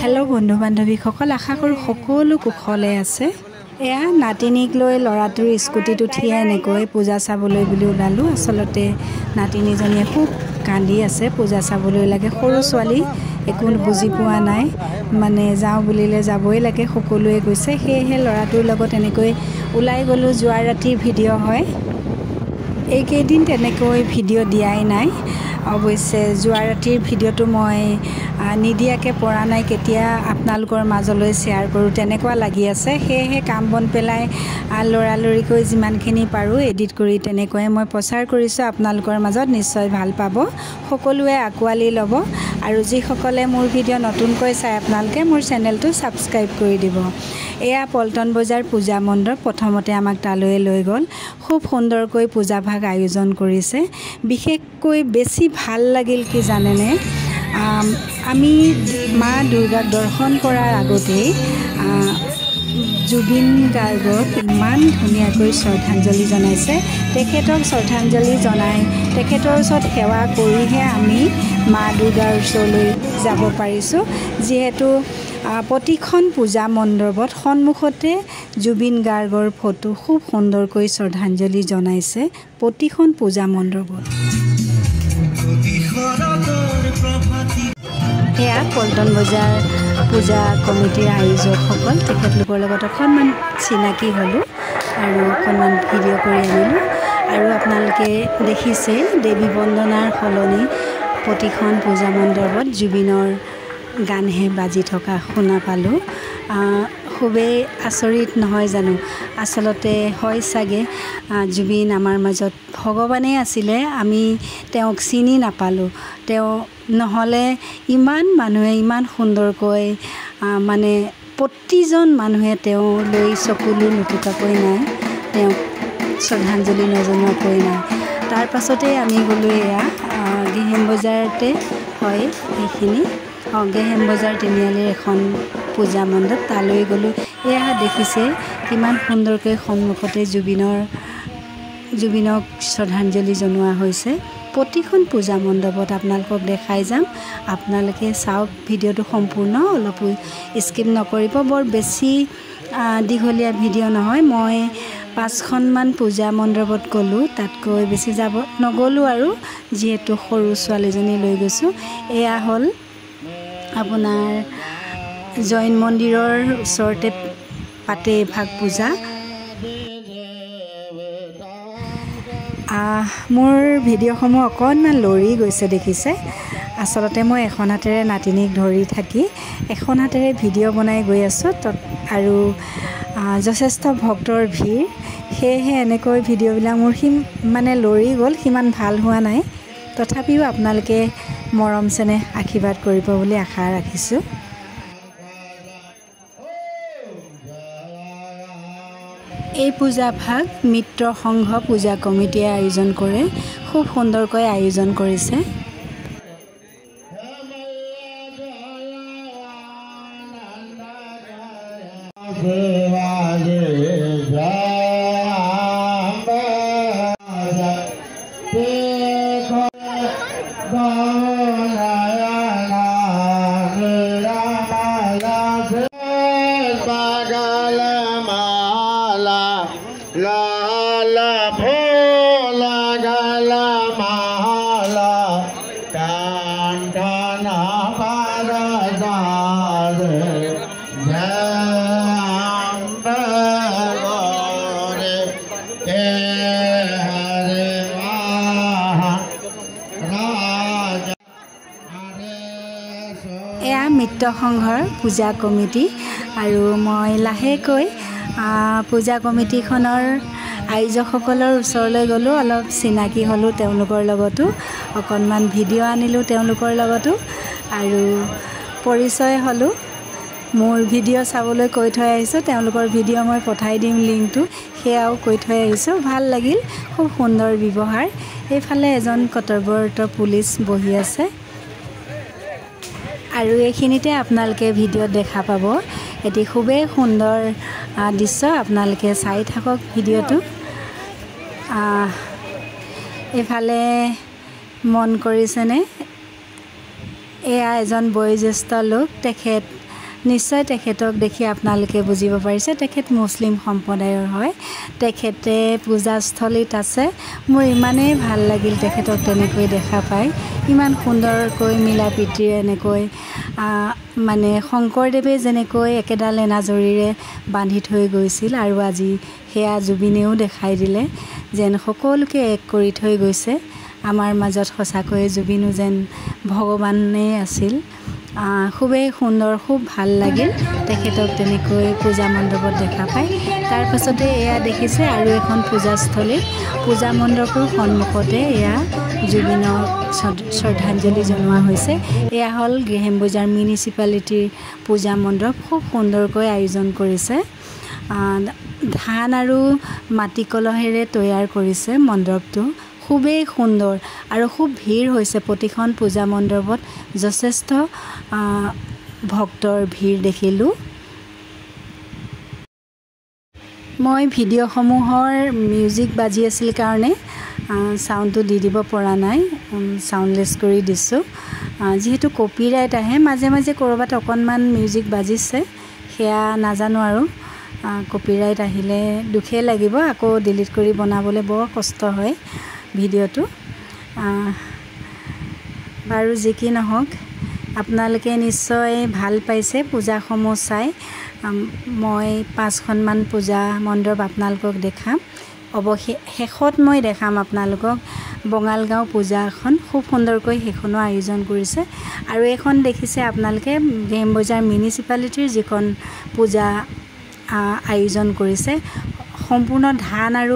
Hello बंधु बान्धवी सकल आशा करूँ सकलो कुशले आछे। एया नातिनीक लई लराटोर स्कुटित उठिए एनेকৈ पूजा चाবলৈ বুলি ওলালোঁ। आसलते नातिनीजनीয়ে खूब कान्दी আছে पूजा चाবলৈ লাগে। সৰু ছোৱালী একো বুজি পোৱা নাই, মানে যাওঁ বুলিলে যাবই লাগে, সকলোৱে গৈছে। সেয়েহে লৰাটোৰ লগত এনেকৈ ওলাই গ'লোঁ। যোৱা ৰাতিৰ ভিডিঅ' হয়, এইকেইদিন তেনেকৈ ভিডিঅ' দিয়াই নাই। অৱশ্যে যোৱা ৰাতিৰ ভিডিঅ'টো মই নিদিয়াকৈ পৰা নাই, কেতিয়া আপোনালোকৰ মাজলৈ শ্বেয়াৰ কৰোঁ তেনেকুৱা লাগি আছে। সেয়েহে কাম বন পেলাই লৰালৰিকৈ যিমানখিনি পাৰোঁ এডিট কৰি তেনেকৈ মই প্ৰচাৰ কৰিছোঁ আপোনালোকৰ মাজত। নিশ্চয় ভাল পাব, সকলোৱে আঁকোৱালি ল'ব। আৰু যিসকলে মোৰ ভিডিঅ' নতুনকৈ চাই আপোনালোকে মোৰ চেনেলটো ছাবস্ক্ৰাইব কৰি দিব। এয়া পল্টন বজাৰ পূজা মণ্ডপ, প্ৰথমতে আমাক তালৈ লৈ গ'ল। খুব সুন্দৰকৈ পূজাভাগ আয়োজন কৰিছে। বিশেষকৈ বেছি ভাল লাগিল কি জানেনে, আমি মা দুৰ্গাক দৰ্শন কৰাৰ আগতেই জুবিন গাৰ্গক ইমান ধুনীয়াকৈ শ্ৰদ্ধাঞ্জলি জনাইছে। তেখেতক শ্ৰদ্ধাঞ্জলি জনাই তেখেতৰ ওচৰত সেৱা কৰিহে আমি মা দুৰ্গাৰ ওচৰলৈ যাব পাৰিছোঁ। যিহেতু প্ৰতিখন পূজা মণ্ডপত সন্মুখতে জুবিন গাৰ্গৰ ফটো খুব সুন্দৰকৈ শ্ৰদ্ধাঞ্জলি জনাইছে প্ৰতিখন পূজা মণ্ডপত। এয়া পল্টন বজাৰ পূজা কমিটিৰ আয়োজকসকল, তেখেতলোকৰ লগত অকণমান চিনাকি হ'লোঁ আৰু অকণমান ভিডিঅ' কৰি আনিলোঁ। আৰু আপোনালোকে দেখিছে দেৱী বন্দনাৰ সলনি প্ৰতিখন পূজা মণ্ডপত জুবিনৰ গানহে বাজি থকা শুনা পালোঁ। খুবেই আচৰিত নহয় জানো? আচলতে হয় চাগে, জুবিন আমাৰ মাজত ভগৱানেই আছিলে, আমি তেওঁক চিনি নাপালোঁ। তেওঁ নহ'লে ইমান মানুহে ইমান সুন্দৰকৈ মানে প্ৰতিজন মানুহে তেওঁলৈ চকুলো নুটুকাকৈ নাই, তেওঁক শ্ৰদ্ধাঞ্জলি নজনোৱাকৈ নাই। তাৰ পাছতেই আমি গ'লোঁ এয়া গেহেম বজাৰতে হয় এইখিনি, গেহেম বজাৰ তিনিআলিৰ এখন পূজা মণ্ডপ, তালৈ গ'লোঁ। এয়া দেখিছে কিমান সুন্দৰকৈ সন্মুখতে জুবিনক শ্ৰদ্ধাঞ্জলি জনোৱা হৈছে। প্ৰতিখন পূজা মণ্ডপত আপোনালোকক দেখাই যাম, আপোনালোকে চাওক ভিডিঅ'টো সম্পূৰ্ণ, অলপো স্কিপ নকৰিব। বৰ বেছি দীঘলীয়া ভিডিঅ' নহয়। মই 5খনমান পূজা মণ্ডপত গ'লোঁ, তাতকৈ বেছি নগ'লোঁ আৰু, যিহেতু সৰু ছোৱালীজনী লৈ গৈছোঁ। এয়া হ'ল আপোনাৰ জৈন মন্দিৰৰ ওচৰতে পাতে এভাগ পূজা। মোৰ ভিডিঅ'সমূহ অকণমান লৰি গৈছে দেখিছে। আচলতে মই এখন হাতেৰে নাতিনীক ধৰি থাকি এখন হাতেৰে ভিডিঅ' বনাই গৈ আছোঁ, আৰু যথেষ্ট ভক্তৰ ভিৰ, সেয়েহে এনেকৈ ভিডিঅ'বিলাক মোৰ মানে লৰি গ'ল, সিমান ভাল হোৱা নাই। তথাপিও আপোনালোকে মৰম চেনেহ আশীৰ্বাদ কৰিব বুলি আশা ৰাখিছোঁ। এই পূজাভাগ মিত্ৰ সংঘ পূজা কমিটিয়ে আয়োজন কৰে, খুব সুন্দৰকৈ আয়োজন কৰিছে। এয়া মিত্ৰ সংঘৰ পূজা কমিটি, আৰু মই লাহেকৈ পূজা কমিটিখনৰ আয়োজকসকলৰ ওচৰলৈ গ'লোঁ, অলপ চিনাকি হ'লোঁ তেওঁলোকৰ লগতো, অকণমান ভিডিঅ' আনিলোঁ তেওঁলোকৰ লগতো, আৰু পৰিচয় হ'লোঁ। মোৰ ভিডিঅ' চাবলৈ কৈ থৈ আহিছোঁ, তেওঁলোকৰ ভিডিঅ' মই পঠাই দিম লিংকটো, সেয়াও কৈ থৈ আহিছোঁ। ভাল লাগিল, খুব সুন্দৰ ব্যৱহাৰ। এইফালে এজন কৰ্তব্যৰত পুলিচ বহি আছে, আৰু এইখিনিতে আপোনালোকে ভিডিঅ'ত দেখা পাব এটি খুবেই সুন্দৰ দৃশ্য। আপোনালোকে চাই থাকক ভিডিঅ'টো। এইফালে মন কৰিছেনে, এয়া এজন বয়োজ্যেষ্ঠ লোক, তেখেত নিশ্চয় তেখেতক দেখি আপোনালোকে বুজিব পাৰিছে তেখেত মুছলিম সম্প্ৰদায়ৰ হয় তেখেতে পূজাস্থলীত আছে মোৰ ইমানেই ভাল লাগিল তেখেতক তেনেকৈ দেখা পাই ইমান সুন্দৰকৈ মিলা প্ৰীতিৰে এনেকৈ মানে শংকৰদেৱে যেনেকৈ একেডাল এনাজৰীৰে বান্ধি থৈ গৈছিল আৰু আজি সেয়া জুবিনেও দেখাই দিলে যেন সকলোকে এক কৰি থৈ গৈছে আমাৰ মাজত সঁচাকৈ জুবিনো যেন ভগৱানেই আছিল খুবেই সুন্দৰ খুব ভাল লাগিল তেখেতক তেনেকৈ পূজা মণ্ডপত দেখা পাই তাৰ পাছতে এয়া দেখিছে আৰু এখন পূজাস্থলী পূজা মণ্ডপৰ সন্মুখতে এয়া জুবিনক শ্ৰদ্ধাঞ্জলি জনোৱা হৈছে এয়া হ'ল গ্ৰেহেম বজাৰ মিউনিচিপালিটিৰ পূজা মণ্ডপ খুব সুন্দৰকৈ আয়োজন কৰিছে ধান আৰু মাটি কলহেৰে তৈয়াৰ কৰিছে মণ্ডপটো খুবেই সুন্দৰ আৰু খুব ভিৰ হৈছে প্ৰতিখন পূজা মণ্ডপত যথেষ্ট ভক্তৰ ভিৰ দেখিলোঁ মই ভিডিঅ'সমূহৰ মিউজিক বাজি আছিল কাৰণে সাউণ্ডটো দি দিব পৰা নাই সাউণ্ডলেছ কৰি দিছোঁ যেহেতু কপিৰাইট আহে মাজে মাজে কৰবাত অকণমান মিউজিক বাজিছে সেয়া নাজানো আৰু কপিৰাইট আহিলে দুখে লাগিব আকৌ ডিলিট কৰি বনাবলৈ বৰ কষ্ট হয় ভিডিঅ'টো বাৰু যি কি নহওক আপোনালোকে নিশ্চয় ভাল পাইছে পূজাসমূহ চাই মই 5খনমান পূজা মণ্ডপ আপোনালোকক দেখাম শেষত মই দেখাম আপোনালোকক বঙালগাঁও পূজাখন খুব সুন্দৰকৈ সেইখনো আয়োজন কৰিছে আৰু এখন দেখিছে আপোনালোকে গ্ৰেহেম বজাৰ মিউনিচিপালিটিৰ যিখন পূজা আয়োজন কৰিছে সম্পূৰ্ণ ধান আৰু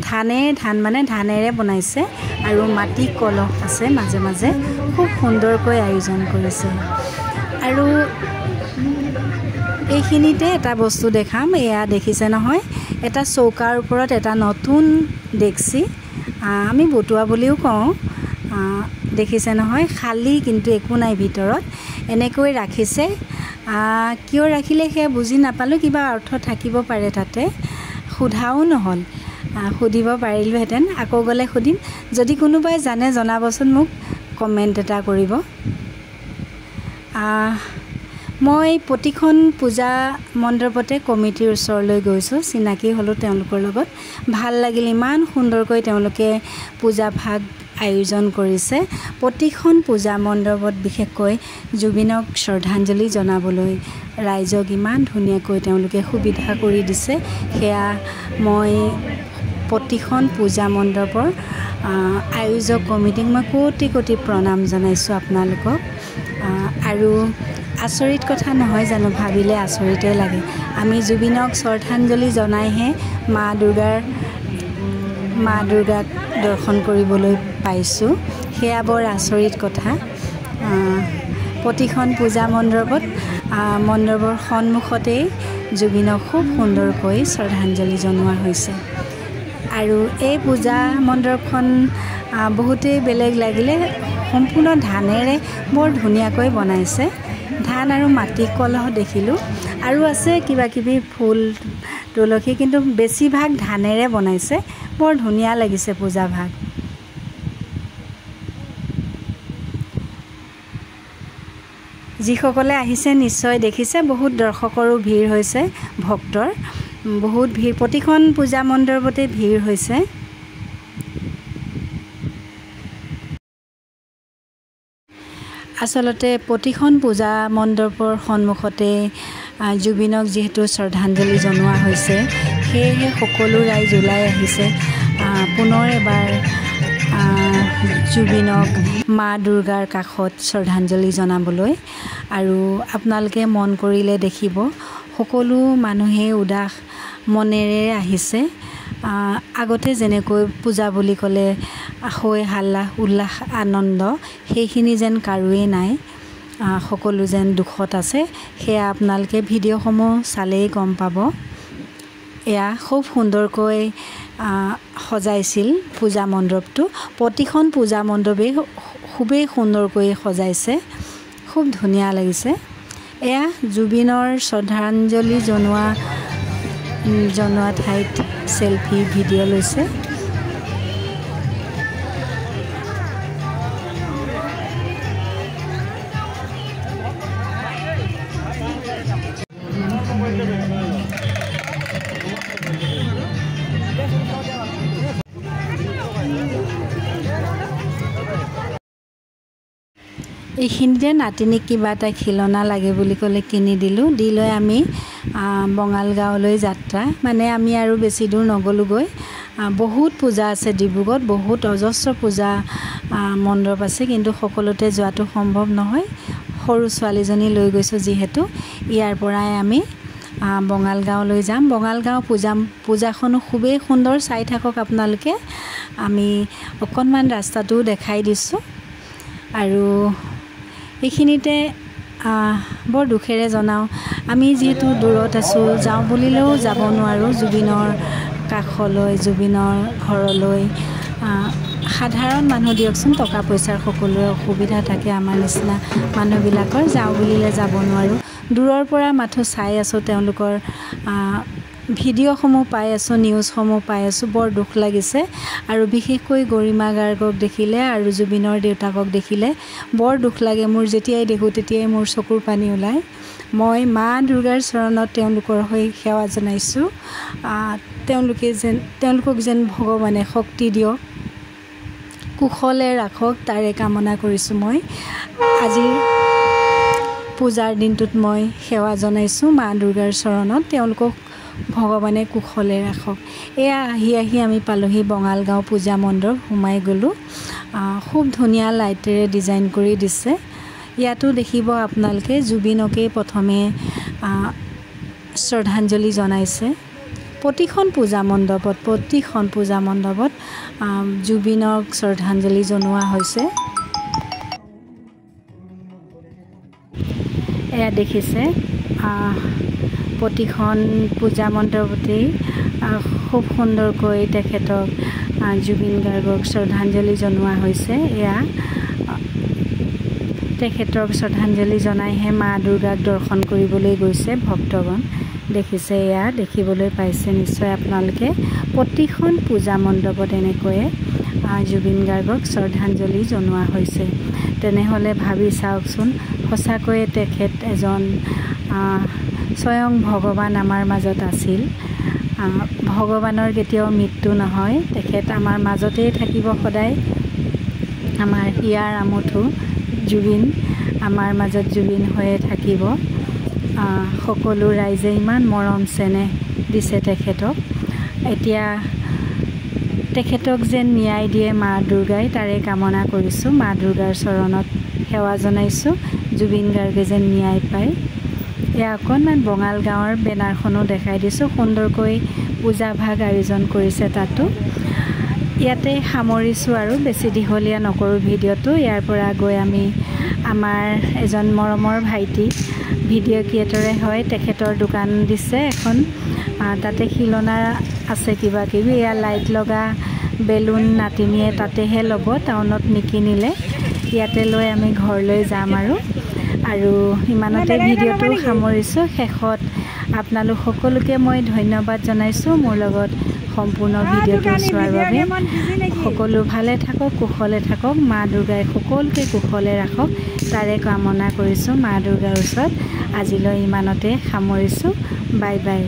ধানেৰে বনাইছে আৰু মাটি কলহ আছে মাজে মাজে খুব সুন্দৰকৈ আয়োজন কৰিছে আৰু এইখিনিতে এটা বস্তু দেখাম এয়া দেখিছে নহয় এটা চৌকাৰ ওপৰত এটা নতুন ডেক্সি আমি বটুৱা বুলিও কওঁ দেখিছে নহয় খালী কিন্তু একো নাই ভিতৰত এনেকৈ ৰাখিছে কিয় ৰাখিলে সেয়া বুজি নাপালোঁ কিবা অৰ্থ থাকিব পাৰে তাতে সোধাও নহ'ল সুধিব পাৰিলোহেঁতেন আকৌ গ'লে সুধিম যদি কোনোবাই জানে জনাবচোন মোক কমেণ্ট এটা কৰিব মই প্ৰতিখন পূজা মণ্ডপতে কমিটিৰ ওচৰলৈ গৈছোঁ চিনাকি হ'লোঁ তেওঁলোকৰ লগত ভাল লাগিল ইমান সুন্দৰকৈ তেওঁলোকে পূজা ভাগ আয়োজন কৰিছে প্ৰতিখন পূজা মণ্ডপত বিশেষকৈ জুবিনক শ্ৰদ্ধাঞ্জলি জনাবলৈ ৰাইজক ইমান ধুনীয়াকৈ তেওঁলোকে সুবিধা কৰি দিছে সেয়া মই প্ৰতিখন পূজা মণ্ডপৰ আয়োজক কমিটিক মই কোটি কোটি প্ৰণাম জনাইছোঁ আপোনালোকক আৰু আচৰিত কথা নহয় জানো ভাবিলে আচৰিতে লাগে আমি জুবিনক শ্ৰদ্ধাঞ্জলি জনাইহে মা দুৰ্গাক দৰ্শন কৰিবলৈ পাইছোঁ সেয়া বৰ আচৰিত কথা প্ৰতিখন পূজা মণ্ডপৰ সন্মুখতেই জুবিনক খুব সুন্দৰকৈ শ্ৰদ্ধাঞ্জলি জনোৱা হৈছে আৰু এই পূজা মণ্ডপখন বহুতেই বেলেগ লাগিলে সম্পূৰ্ণ ধানেৰে বৰ ধুনীয়াকৈ বনাইছে ধান আৰু মাটি কলহ দেখিলোঁ আৰু আছে কিবা কিবি ফুল তুলসী কিন্তু বেছিভাগ ধানেৰে বনাইছে বৰ ধুনীয়া লাগিছে পূজা ভাগ যিসকলে আহিছে নিশ্চয় দেখিছে বহুত দৰ্শকৰো ভিৰ হৈছে ভক্তৰ বহুত ভিৰ প্ৰতিখন পূজা মণ্ডপতে ভিৰ হৈছে আচলতে প্ৰতিখন পূজা মণ্ডপৰ সন্মুখতে জুবিনক যিহেতু শ্ৰদ্ধাঞ্জলি জনোৱা হৈছে সেয়েহে সকলো ৰাইজ ওলাই আহিছে পুনৰ এবাৰ জুবিনক মা দুৰ্গাৰ কাষত শ্ৰদ্ধাঞ্জলি জনাবলৈ আৰু আপোনালোকে মন কৰিলে দেখিব সকলো মানুহে উদাস মনেৰে আহিছে আগতে যেনেকৈ পূজা বুলি ক'লে হৈ হাল্লা উল্লাস আনন্দ সেইখিনি যেন কাৰোৱেই নাই সকলো যেন দুখত আছে সেয়া আপোনালোকে ভিডিঅ'সমূহ চালেই গম পাব এয়া খুব সুন্দৰকৈ সজাইছিল পূজা মণ্ডপটো প্ৰতিখন পূজা মণ্ডপেই খুবেই সুন্দৰকৈ সজাইছে খুব ধুনীয়া লাগিছে এয়া জুবিনৰ শ্ৰদ্ধাঞ্জলি জনোৱা ঠাইত সেলফি ভিডিঅ' লৈছে এইখিনিতে নাতিনীক কিবা এটা খিলনা লাগে বুলি ক'লে কিনি দিলোঁ। দি লৈ আমি বঙালগাঁৱলৈ যাত্ৰা, মানে আমি আৰু বেছি দূৰ নগ'লোঁগৈ। বহুত পূজা আছে ডিব্ৰুগড়ত, বহুত অজস্ৰ পূজা মণ্ডপ আছে, কিন্তু সকলোতে যোৱাটো সম্ভৱ নহয়। সৰু ছোৱালীজনী লৈ গৈছোঁ যিহেতু, ইয়াৰ পৰাই আমি বঙালগাঁৱলৈ যাম। বঙালগাঁও পূজাখনো খুবেই সুন্দৰ, চাই থাকক আপোনালোকে। আমি অকণমান ৰাস্তাটোও দেখাই দিছোঁ। আৰু এইখিনিতে বৰ দুখেৰে জনাওঁ, আমি যিহেতু দূৰত আছোঁ, যাওঁ বুলিলেও যাব নোৱাৰোঁ জুবিনৰ কাষলৈ, জুবিনৰ ঘৰলৈ। সাধাৰণ মানুহ দিয়কচোন, টকা পইচাৰ সকলোৰে অসুবিধা থাকে, আমাৰ নিচিনা মানুহবিলাকৰ যাওঁ বুলিলে যাব নোৱাৰোঁ। দূৰৰ পৰা মাথো চাই আছোঁ, তেওঁলোকৰ ভিডিঅ'সমূহ পাই আছোঁ, নিউজসমূহ পাই আছোঁ, বৰ দুখ লাগিছে। আৰু বিশেষকৈ গৰিমা গাৰ্গক দেখিলে আৰু জুবিনৰ দেউতাকক দেখিলে বৰ দুখ লাগে। মোৰ যেতিয়াই দেখোঁ তেতিয়াই মোৰ চকুৰ পানী ওলায়। মই মা দুৰ্গাৰ চৰণত তেওঁলোকৰ হৈ সেৱা জনাইছোঁ। তেওঁলোকক যেন ভগৱানে শক্তি দিয়ক, কুশলে ৰাখক, তাৰে কামনা কৰিছোঁ। মই আজিৰ পূজাৰ দিনটোত মই সেৱা জনাইছোঁ মা দুৰ্গাৰ চৰণত, তেওঁলোকক ভগৱানে কুশলে ৰাখক। এয়া আহি আমি পালোহি বঙালগাঁও পূজা মণ্ডপ, সোমাই গ'লোঁ। খুব ধুনীয়া লাইটেৰে ডিজাইন কৰি দিছে। ইয়াতো দেখিব আপোনালোকে জুবিনকেই প্ৰথমে শ্ৰদ্ধাঞ্জলি জনাইছে। প্ৰতিখন পূজা মণ্ডপত জুবিনক শ্ৰদ্ধাঞ্জলি জনোৱা হৈছে। এয়া দেখিছে, প্ৰতিখন পূজা মণ্ডপতেই খুব সুন্দৰকৈ তেখেতক জুবিন গাৰ্গক শ্ৰদ্ধাঞ্জলি জনোৱা হৈছে। এয়া তেখেতক শ্ৰদ্ধাঞ্জলি জনাইহে মা দুৰ্গাক দৰ্শন কৰিবলৈ গৈছে ভক্তগণ। দেখিছে, এয়া দেখিবলৈ পাইছে নিশ্চয় আপোনালোকে। প্ৰতিখন পূজা মণ্ডপত এনেকৈয়ে জুবিন গাৰ্গক শ্ৰদ্ধাঞ্জলি জনোৱা হৈছে। তেনেহ'লে ভাবি চাওকচোন, সঁচাকৈয়ে তেখেত এজন স্বয়ং ভগৱান আমাৰ মাজত আছিল। ভগৱানৰ কেতিয়াও মৃত্যু নহয়, তেখেত আমাৰ মাজতেই থাকিব সদায়। আমাৰ হিয়াৰ আমঠু জুবিন আমাৰ মাজত জুবিন হৈয়ে থাকিব। সকলো ৰাইজে ইমান মৰম চেনেহ দিছে তেখেতক। এতিয়া তেখেতক যেন ন্যায় দিয়ে মা দুৰ্গাই, তাৰে কামনা কৰিছোঁ। মা দুৰ্গাৰ চৰণত সেৱা জনাইছোঁ, জুবিন গাৰ্গে যেন ন্যায় পায়। এয়া অকণমান বঙালগাঁৱৰ বেনাৰখনো দেখাই দিছোঁ, সুন্দৰকৈ পূজা ভাগ আয়োজন কৰিছে তাতো। ইয়াতে সামৰিছোঁ আৰু বেছি দীঘলীয়া নকৰোঁ ভিডিঅ'টো। ইয়াৰ পৰা গৈ আমি আমাৰ এজন মৰমৰ ভাইটি, ভিডিঅ' ক্ৰিয়েটৰে হয়, তেখেতৰ দোকান দিছে এখন। তাতে খিলনা আছে কিবা কিবি। এয়া লাইট লগা বেলুন নাতিনীয়ে তাতেহে ল'ব, টাউনত নিকিনিলে। ইয়াতে লৈ আমি ঘৰলৈ যাম আৰু ইমানতে ভিডিঅ'টো সামৰিছোঁ। শেষত আপোনালোক সকলোকে মই ধন্যবাদ জনাইছোঁ মোৰ লগত সম্পূৰ্ণ ভিডিঅ'টো চোৱাৰ বাবে। সকলো ভালে থাকক, কুশলে থাকক, মা দুৰ্গাই সকলোকে কুশলে ৰাখক, তাৰে কামনা কৰিছোঁ মা দুৰ্গাৰ ওচৰত। আজিলৈ ইমানতে সামৰিছোঁ। Bye bye.